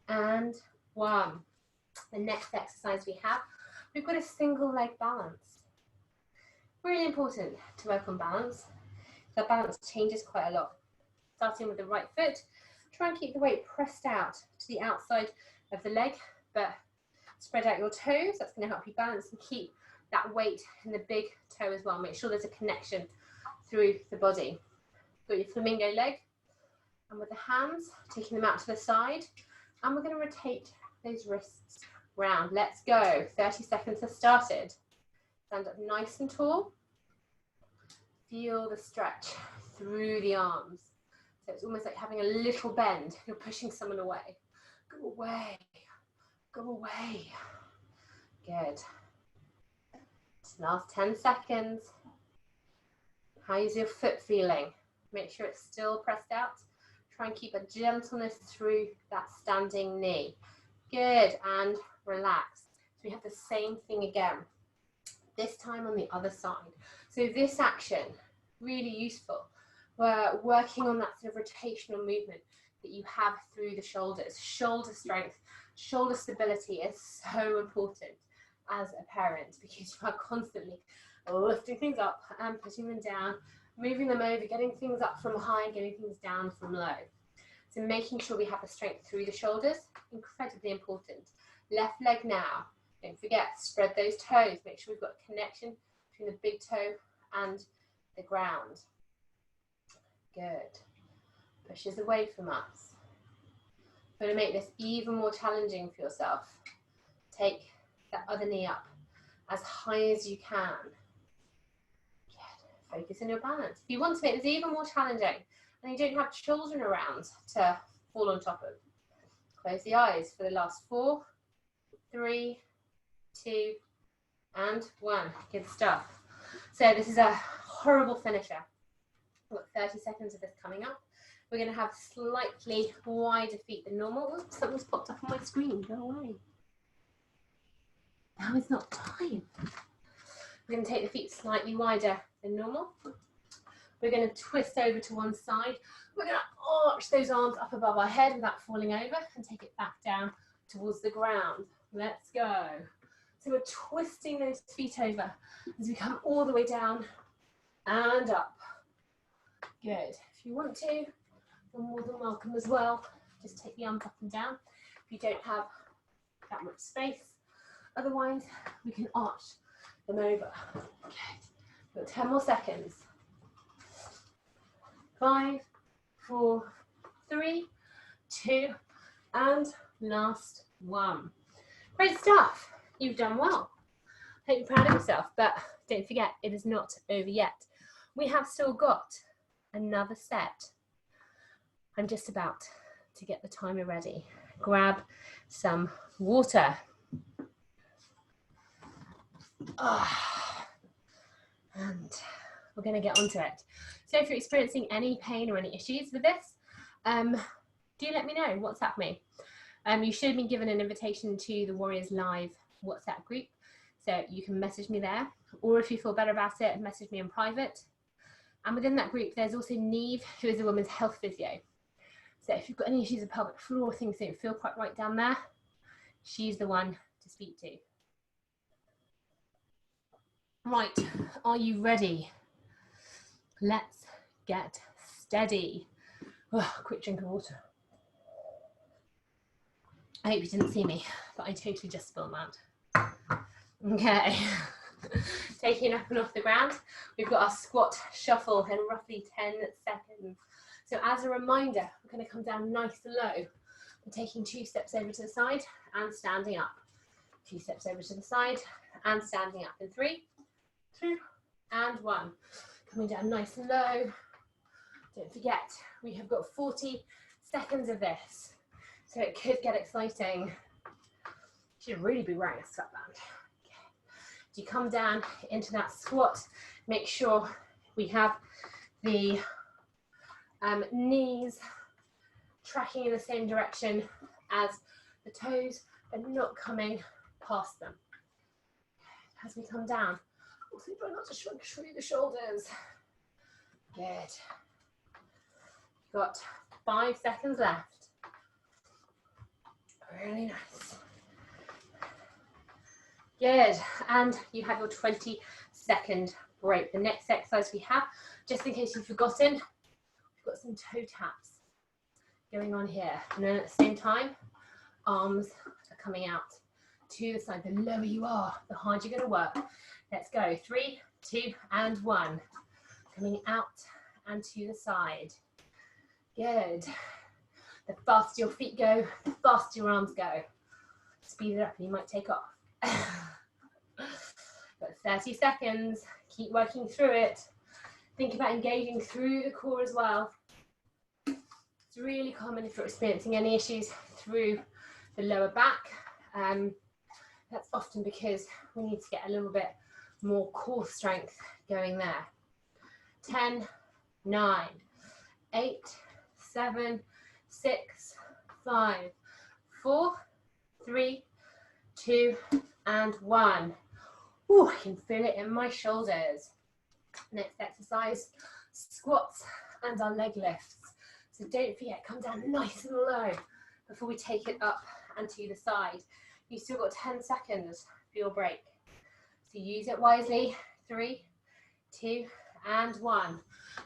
and 1. The next exercise we've got a single leg balance. Really important to work on balance. The balance changes quite a lot. Starting with the right foot, try and keep the weight pressed out to the outside of the leg, but spread out your toes. That's going to help you balance and keep that weight in the big toe as well. Make sure there's a connection through the body. Got your flamingo leg, and with the hands, taking them out to the side, and we're going to rotate those wrists round. Let's go. 30 seconds has started. Stand up nice and tall. Feel the stretch through the arms. So it's almost like having a little bend. You're pushing someone away. Go away. Go away. Good. Last 10 seconds. How is your foot feeling? Make sure it's still pressed out. Try and keep a gentleness through that standing knee. Good, and relax. So we have the same thing again, this time on the other side. So this action, really useful. We're working on that sort of rotational movement that you have through the shoulders. Shoulder strength, shoulder stability is so important as a parent because you are constantly lifting things up and putting them down, moving them over, getting things up from high, getting things down from low. So making sure we have the strength through the shoulders, incredibly important. Left leg now. Don't forget, spread those toes. Make sure we've got a connection between the big toe and the ground. Good. Pushes away from us. Going to make this even more challenging for yourself. Take that other knee up as high as you can. Good. Focus on your balance. If you want to make this even more challenging and you don't have children around to fall on top of, close the eyes for the last 4, 3, 2, and 1. Good stuff. So this is a horrible finisher. We've got 30 seconds of this coming up. We're going to have slightly wider feet than normal. Oops, something's popped up on my screen. Go away. Now is not time. We're going to take the feet slightly wider than normal. We're going to twist over to one side. We're going to arch those arms up above our head without falling over and take it back down towards the ground. Let's go. So we're twisting those feet over as we come all the way down and up. Good. If you want to, you're more than welcome as well. Just take the arms up and down if you don't have that much space. Otherwise, we can arch them over. Okay. We've got 10 more seconds. 5, 4, 3, 2, and last 1. Great stuff. You've done well. Hope you're proud of yourself, but don't forget, it is not over yet. We have still got another set. I'm just about to get the timer ready. Grab some water. And we're going to get onto it. So if you're experiencing any pain or any issues with this, do let me know. WhatsApp me. You should have been given an invitation to the Warriors Live WhatsApp group, so you can message me there, or if you feel better about it, message me in private. And within that group, there's also Neve, who is a women's health physio. So if you've got any issues with pelvic floor, things don't feel quite right down there, she's the one to speak to. Right, are you ready? Let's get steady. Oh, quick drink of water. I hope you didn't see me, but I totally just spilled that. Okay, taking up and off the ground, we've got our squat shuffle in roughly 10 seconds. So as a reminder, we're going to come down nice and low. We're taking 2 steps over to the side and standing up. 2 steps over to the side and standing up in 3, 2, and 1. Coming down nice and low. Don't forget, we have got 40 seconds of this, so it could get exciting. You should really be wearing a sweatband. Okay. As you come down into that squat, make sure we have the knees tracking in the same direction as the toes, but not coming past them. As we come down, also try not to shrug through the shoulders. Good. You've got 5 seconds left. Really nice. Good, and you have your 20-second break. The next exercise we have, just in case you've forgotten, we've got some toe taps going on here. And then at the same time, arms are coming out to the side. The lower you are, the harder you're going to work. Let's go. 3, 2, and 1. Coming out and to the side. Good. The faster your feet go, the faster your arms go. Speed it up and you might take off. Got 30 seconds. Keep working through it. Think about engaging through the core as well. It's really common if you're experiencing any issues through the lower back. That's often because we need to get a little bit more core strength going there. 10, 9, 8, 7, 6, 5, 4, 3, 2, and 1. Ooh, I can feel it in my shoulders. Next exercise, squats and our leg lifts. So don't forget, come down nice and low before we take it up and to the side. You've still got 10 seconds for your break. So use it wisely. 3, 2, and 1.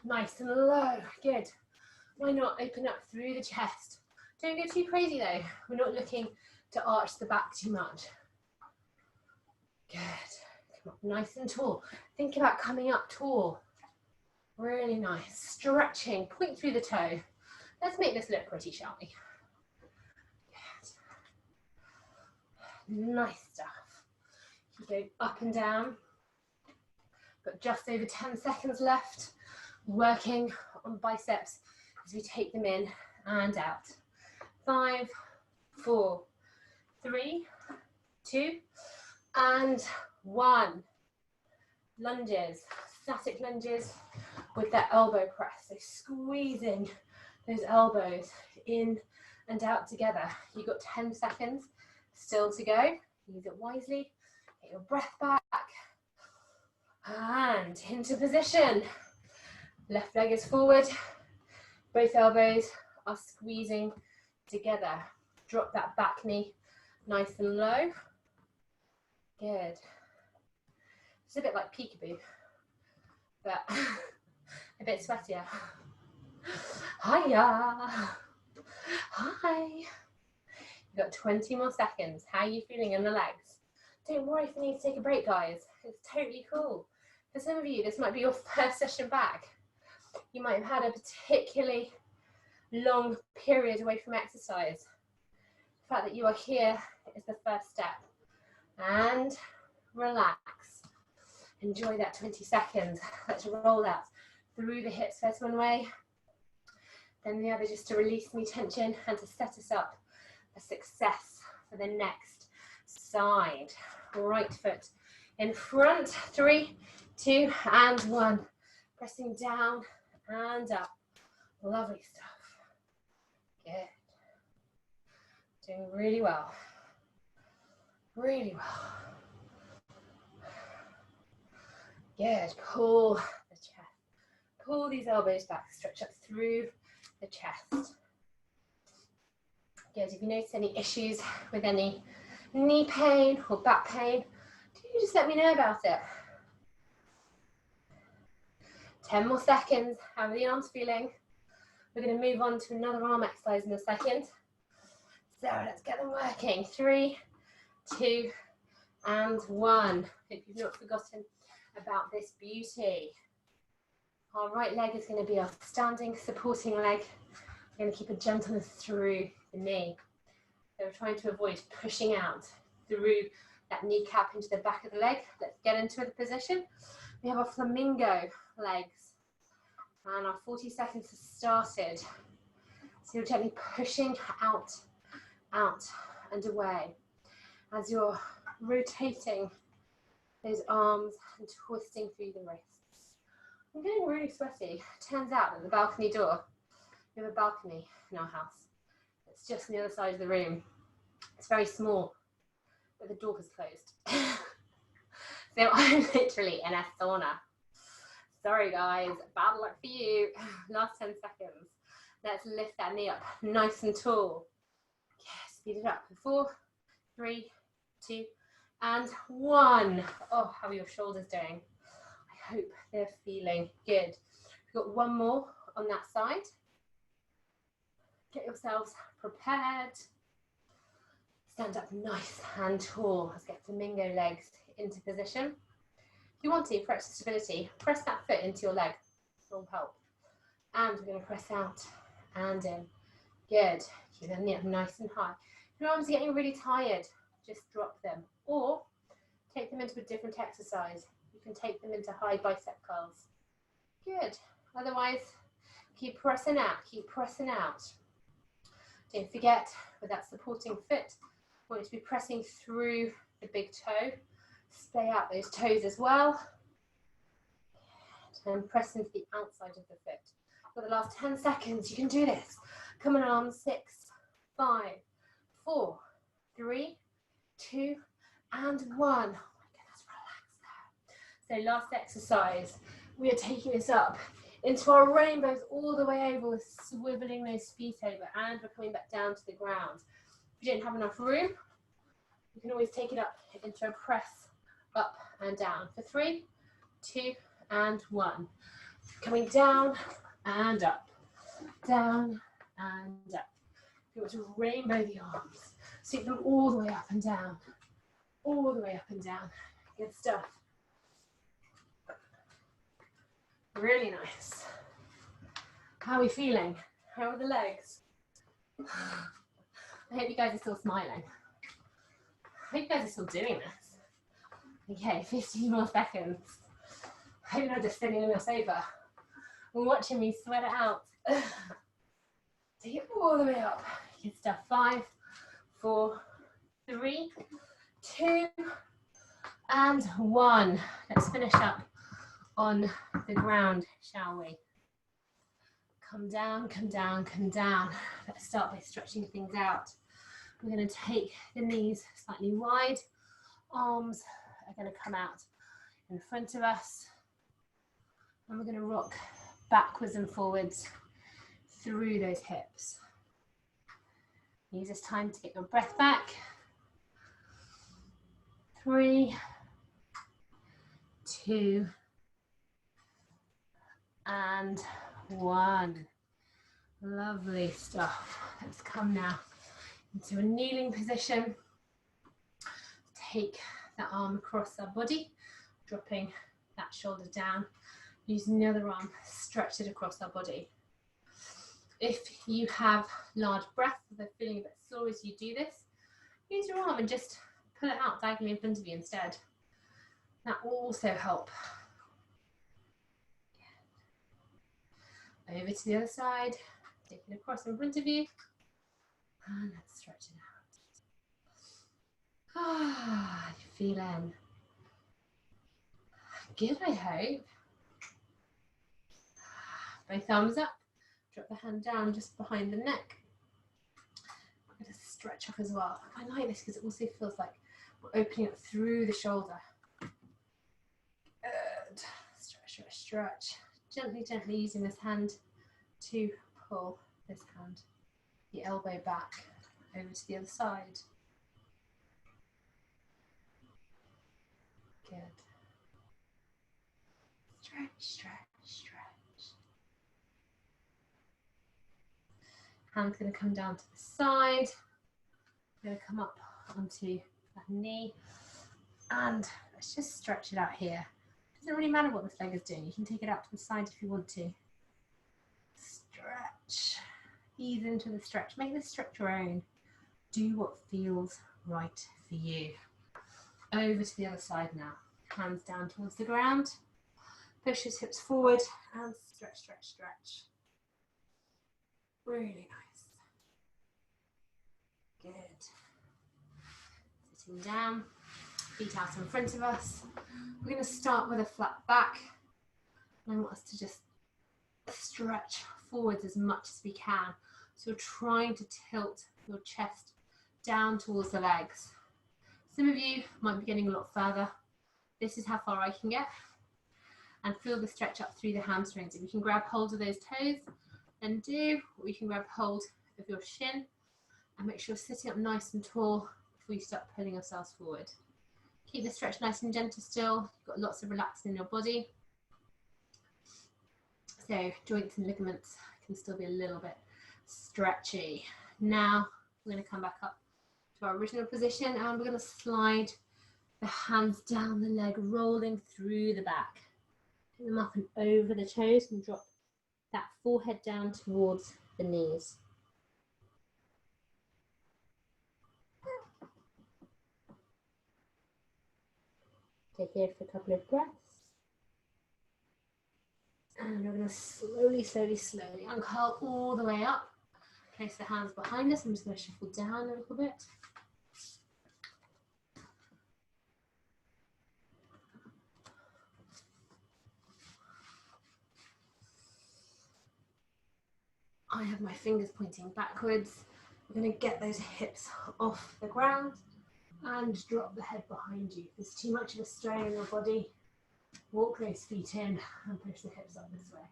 Nice and low. Good. Why not open up through the chest? Don't go too crazy though. We're not looking to arch the back too much. Good. Come up nice and tall. Think about coming up tall. Really nice. Stretching. Point through the toe. Let's make this look pretty, shall we? Good. Nice stuff. You go up and down. Got just over 10 seconds left. Working on biceps as we take them in and out. 5, 4, 3, 2, and 1. Lunges, static lunges with that elbow press. So squeezing those elbows in and out together. You've got 10 seconds still to go. Use it wisely. Get your breath back. And into position. Left leg is forward. Both elbows are squeezing together. Drop that back knee nice and low. Good. It's a bit like peekaboo, but a bit sweatier. Hiya. Hi. You've got 20 more seconds. How are you feeling in the legs? Don't worry if you need to take a break, guys. It's totally cool. For some of you, this might be your first session back. You might have had a particularly long period away from exercise. The fact that you are here is the first step. And relax. Enjoy that 20 seconds. Let's roll out through the hips first one way, then the other, just to release any tension and to set us up for success for the next side. Right foot in front. 3, 2, and 1. Pressing down and up. Lovely stuff. Good. Doing really well. Really well. Good. Pull the chest. Pull these elbows back. Stretch up through the chest. Good. If you notice any issues with any knee pain or back pain, do just let me know about it. 10 more seconds. How are the arms feeling? We're going to move on to another arm exercise in a second. So let's get them working. 3, 2, and 1. Hope you've not forgotten about this beauty. Our right leg is going to be our standing supporting leg. We're going to keep a gentleness through the knee. So we're trying to avoid pushing out through that kneecap into the back of the leg. Let's get into the position. We have our flamingo legs. And our 40 seconds has started. So you're gently pushing out, and away. As you're rotating those arms and twisting through the wrists. I'm getting really sweaty. Turns out that the balcony door, we have a balcony in our house. It's just on the other side of the room. It's very small, but the door is closed. So I'm literally in a sauna. Sorry guys, bad luck for you. Last 10 seconds. Let's lift that knee up nice and tall. Yeah, speed it up. 4, 3, 2, and 1. Oh, how are your shoulders doing? I hope they're feeling good. We've got one more on that side. Get yourselves prepared. Stand up nice and tall. Let's get flamingo legs into position. If you want to, for extra stability, press that foot into your leg. It will help. And we're going to press out and in. Good. Keep the knee up nice and high. If your arms are getting really tired, just drop them. Or take them into a different exercise. You can take them into high bicep curls. Good. Otherwise, keep pressing out. Keep pressing out. Don't forget, with that supporting foot, I want you to be pressing through the big toe. Splay out those toes as well. And press into the outside of the foot. For the last 10 seconds, you can do this. Come on, arms. 6, 5, 4, 3, 2, and 1. Oh my goodness, relax there. So last exercise, we are taking this up into our rainbows all the way over, with swiveling those feet over, and we're coming back down to the ground. If you don't have enough room, you can always take it up into a press up and down for 3, 2, and 1. Coming down and up, down and up. You want to rainbow the arms, sweep them all the way up and down, all the way up and down. Good stuff. Really nice. How are we feeling? How are the legs? I hope you guys are still smiling. I hope you guys are still doing this. Okay, 15 more seconds. I hope you're not just sitting on your sofa and watching me sweat it out. Take it all the way up. Good stuff. 5, 4, 3, 2, and 1. Let's finish up on the ground, shall we? Come down, come down, come down. Let's start by stretching things out. We're going to take the knees slightly wide. Arms are going to come out in front of us. And we're going to rock backwards and forwards through those hips. Use this time to get your breath back. 3, 2, and 1. Lovely stuff. Let's come now into a kneeling position. Take that arm across our body, dropping that shoulder down. Using the other arm, stretch it across our body. If you have large breaths, if they're feeling a bit sore as you do this, use your arm and just pull it out diagonally in front of you instead. That will also help. Over to the other side, take it across in front of you, and let's stretch it out. Ah, you're feeling good, I hope. Both arms up, drop the hand down just behind the neck. I'm going to stretch up as well. I like this because it also feels like we're opening up through the shoulder. Good. Stretch, stretch, stretch. Gently, gently using this hand to pull this hand, the elbow back over to the other side. Good. Stretch, stretch, stretch. Hand's going to come down to the side. Going to come up onto that knee. And let's just stretch it out here. Doesn't really matter what this leg is doing. You can take it out to the side if you want to. Stretch. Ease into the stretch. Make this stretch your own. Do what feels right for you. Over to the other side now. Hands down towards the ground. Push his hips forward and stretch, stretch, stretch. Really nice. Good. Sitting down, feet out in front of us. We're going to start with a flat back. I want us to just stretch forwards as much as we can. So we're trying to tilt your chest down towards the legs. Some of you might be getting a lot further. This is how far I can get. And feel the stretch up through the hamstrings. If you can grab hold of those toes, then do. Or you can grab hold of your shin and make sure you're sitting up nice and tall before you start pulling yourselves forward. Keep the stretch nice and gentle still. You've got lots of relaxing in your body. So joints and ligaments can still be a little bit stretchy. Now we're going to come back up to our original position and we're going to slide the hands down the leg, rolling through the back. Take them up and over the toes and drop that forehead down towards the knees. Stay here for a couple of breaths. And we're going to slowly, slowly, slowly uncurl all the way up. Place the hands behind us. I'm just going to shuffle down a little bit. I have my fingers pointing backwards. We're going to get those hips off the ground and drop the head behind you. If there's too much of a strain in your body, walk those feet in and push the hips up this way.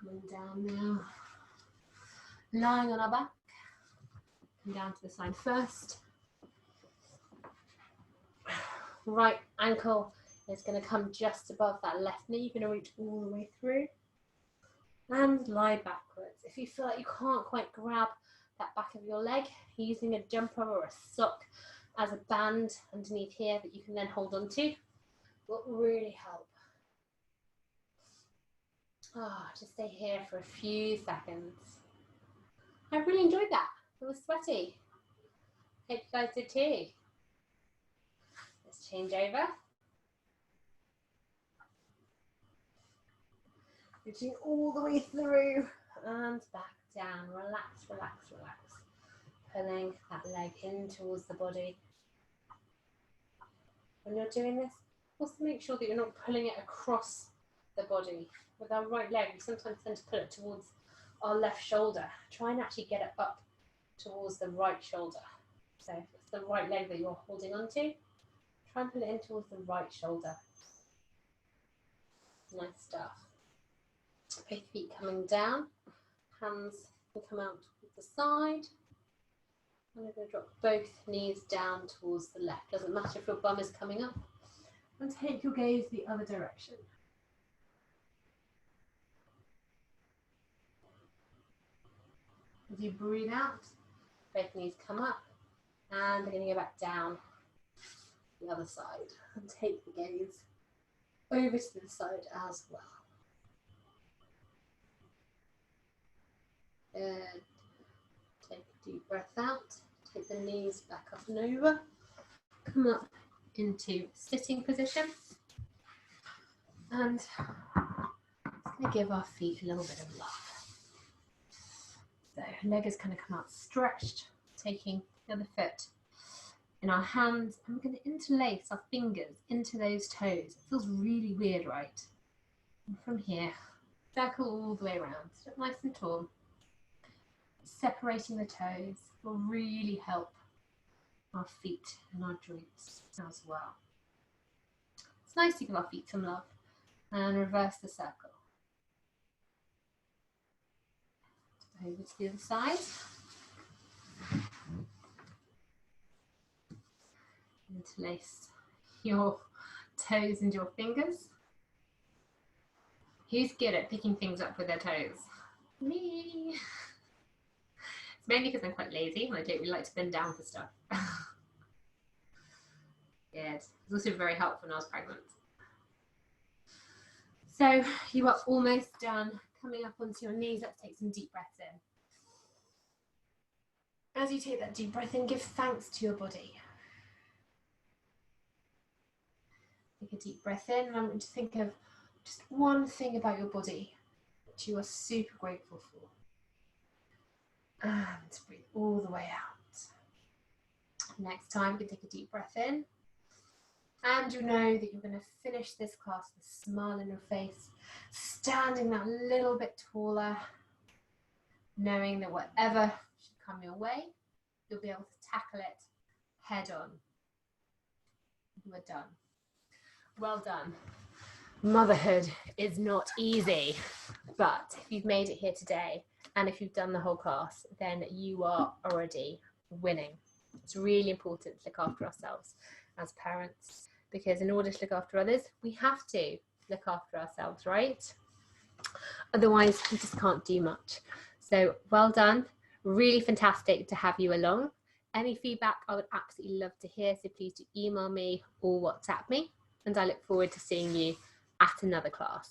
Coming down now. Lying on our back. Come down to the side first. Right ankle is going to come just above that left knee. You're going to reach all the way through. And lie backwards. If you feel like you can't quite grab that back of your leg, using a jumper or a sock as a band underneath here that you can then hold on to will really help. Just stay here for a few seconds. I really enjoyed that. It was sweaty. Hope you guys did too. Let's change over. Reaching all the way through and back down. Relax, relax, relax. Pulling that leg in towards the body. When you're doing this, also make sure that you're not pulling it across the body. With our right leg, we sometimes tend to pull it towards our left shoulder. Try and actually get it up towards the right shoulder. So if it's the right leg that you're holding on to, try and pull it in towards the right shoulder. Nice stuff. Both feet coming down, hands can come out to the side. And we're going to drop both knees down towards the left. Doesn't matter if your bum is coming up. And take your gaze the other direction. As you breathe out, both knees come up, and we're going to go back down the other side. And take the gaze over to the side as well. Good. Take a deep breath out. Take the knees back up and over. Come up into sitting position. And just going to give our feet a little bit of love. So leg is going to come out stretched, taking the other foot in our hands. And we're going to interlace our fingers into those toes. It feels really weird, right? And from here, circle all the way around. Sit nice and tall. Separating the toes will really help our feet and our joints as well. It's nice to give our feet some love and reverse the circle. Over to the other side. interlace your toes and your fingers. Who's good at picking things up with their toes? Me. It's mainly because I'm quite lazy and I don't really like to bend down for stuff. Good. It's also very helpful when I was pregnant. So you are almost done. Coming up onto your knees, let's take some deep breaths in. As you take that deep breath in, give thanks to your body. Take a deep breath in, and I want you to think of just one thing about your body that you are super grateful for. And breathe all the way out. Next time, you can take a deep breath in. And you know that you're going to finish this class with a smile on your face, standing that little bit taller, knowing that whatever should come your way, you'll be able to tackle it head on. You are done. Well done. Motherhood is not easy, but if you've made it here today, and if you've done the whole class, then you are already winning. It's really important to look after ourselves as parents, because in order to look after others, we have to look after ourselves, right? Otherwise, we just can't do much. So well done. Really fantastic to have you along. Any feedback I would absolutely love to hear, so please do email me or WhatsApp me, and I look forward to seeing you at another class.